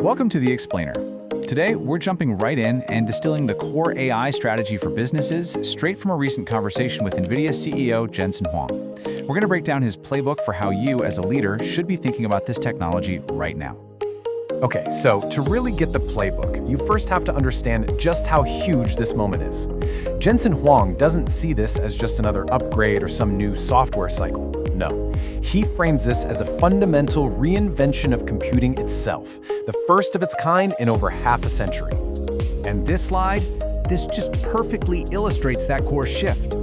Welcome to The Explainer. Today, we're jumping right in and distilling the core AI strategy for businesses straight from a recent conversation with NVIDIA CEO Jensen Huang. We're going to break down his playbook for how you, as a leader, should be thinking about this technology right now. Okay, so to really get the playbook, you first have to understand just how huge this moment is. Jensen Huang doesn't see this as just another upgrade or some new software cycle. No, he frames this as a fundamental reinvention of computing itself, the first of its kind in over half a century. And this slide, this just perfectly illustrates that core shift.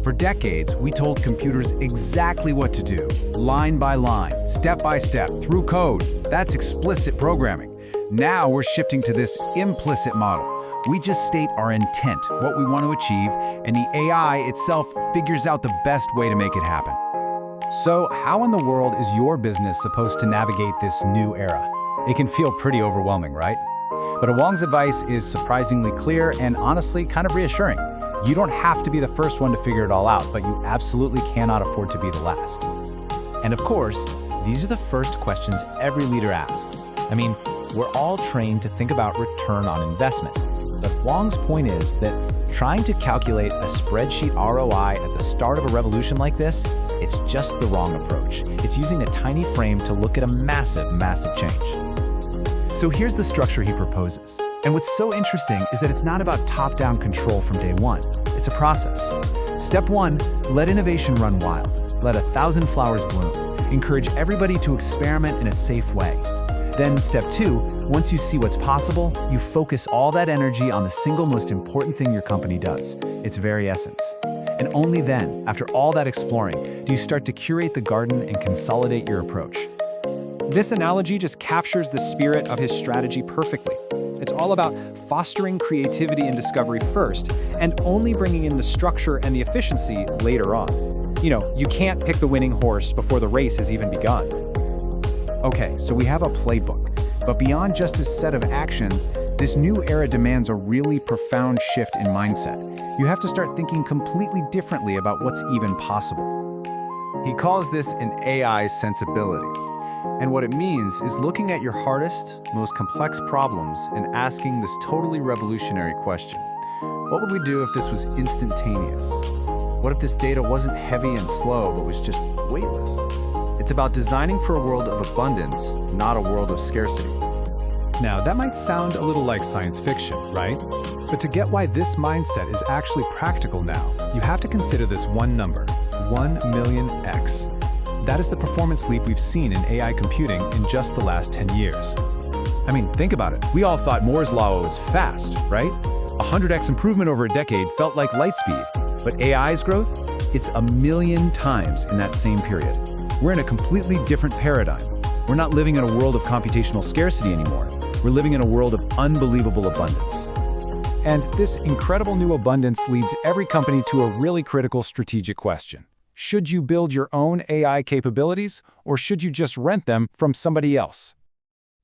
For decades, we told computers exactly what to do, line by line, step by step, through code. That's explicit programming. Now we're shifting to this implicit model. We just state our intent, what we want to achieve, and the AI itself figures out the best way to make it happen. So how in the world is your business supposed to navigate this new era? It can feel pretty overwhelming, right? But Huang's advice is surprisingly clear and honestly kind of reassuring. You don't have to be the first one to figure it all out, but you absolutely cannot afford to be the last. And of course, these are the first questions every leader asks. I mean, we're all trained to think about return on investment. But Huang's point is that trying to calculate a spreadsheet ROI at the start of a revolution like this, it's just the wrong approach. It's using a tiny frame to look at a massive, massive change. So here's the structure he proposes. And what's so interesting is that it's not about top-down control from day one. It's a process. Step one, let innovation run wild. Let 1,000 flowers bloom. Encourage everybody to experiment in a safe way. Then step two, once you see what's possible, you focus all that energy on the single most important thing your company does, its very essence. And only then, after all that exploring, do you start to curate the garden and consolidate your approach. This analogy just captures the spirit of his strategy perfectly. It's all about fostering creativity and discovery first, and only bringing in the structure and the efficiency later on. You can't pick the winning horse before the race has even begun. Okay, so we have a playbook, but beyond just a set of actions, this new era demands a really profound shift in mindset. You have to start thinking completely differently about what's even possible. He calls this an AI sensibility. And what it means is looking at your hardest, most complex problems and asking this totally revolutionary question. What would we do if this was instantaneous? What if this data wasn't heavy and slow, but was just weightless? It's about designing for a world of abundance, not a world of scarcity. Now, that might sound a little like science fiction, right? But to get why this mindset is actually practical now, you have to consider this one number, 1,000,000x. That is the performance leap we've seen in AI computing in just the last 10 years. I mean, think about it. We all thought Moore's law was fast, right? 100x improvement over a decade felt like light speed. But AI's growth? It's 1,000,000 times in that same period. We're in a completely different paradigm. We're not living in a world of computational scarcity anymore. We're living in a world of unbelievable abundance. And this incredible new abundance leads every company to a really critical strategic question. Should you build your own AI capabilities, or should you just rent them from somebody else?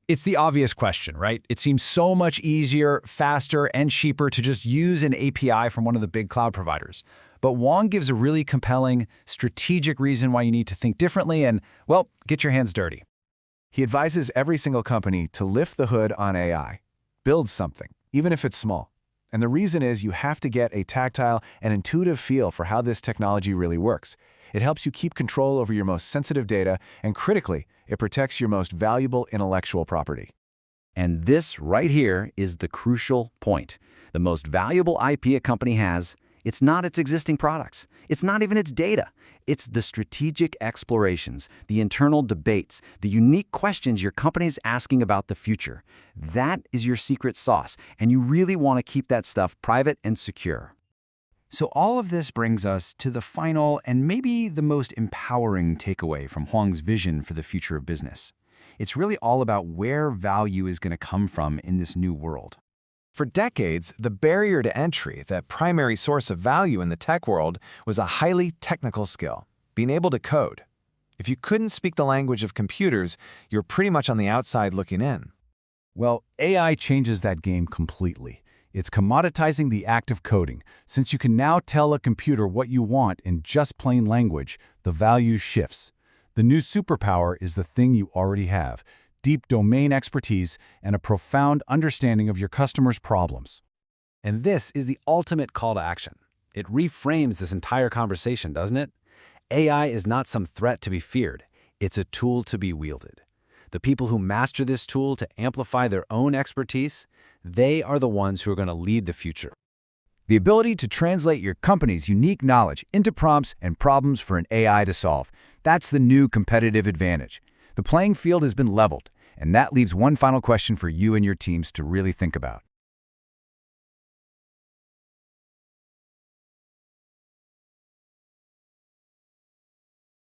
It's the obvious question, right? It seems so much easier, faster, and cheaper to just use an API from one of the big cloud providers. But Huang gives a really compelling, strategic reason why you need to think differently and, well, get your hands dirty. He advises every single company to lift the hood on AI. Build something, even if it's small. And the reason is you have to get a tactile and intuitive feel for how this technology really works. It helps you keep control over your most sensitive data, and critically, it protects your most valuable intellectual property. And this right here is the crucial point. The most valuable IP a company has, it's not its existing products. It's not even its data. It's the strategic explorations, the internal debates, the unique questions your company's asking about the future. That is your secret sauce, and you really want to keep that stuff private and secure. So all of this brings us to the final and maybe the most empowering takeaway from Huang's vision for the future of business. It's really all about where value is going to come from in this new world. For decades, the barrier to entry, that primary source of value in the tech world, was a highly technical skill, being able to code. If you couldn't speak the language of computers, you're pretty much on the outside looking in. Well, AI changes that game completely. It's commoditizing the act of coding. Since you can now tell a computer what you want in just plain language, the value shifts. The new superpower is the thing you already have, deep domain expertise and a profound understanding of your customers' problems. And this is the ultimate call to action. It reframes this entire conversation, doesn't it? AI is not some threat to be feared. It's a tool to be wielded. The people who master this tool to amplify their own expertise, they are the ones who are going to lead the future. The ability to translate your company's unique knowledge into prompts and problems for an AI to solve. That's the new competitive advantage. The playing field has been leveled, and that leaves one final question for you and your teams to really think about.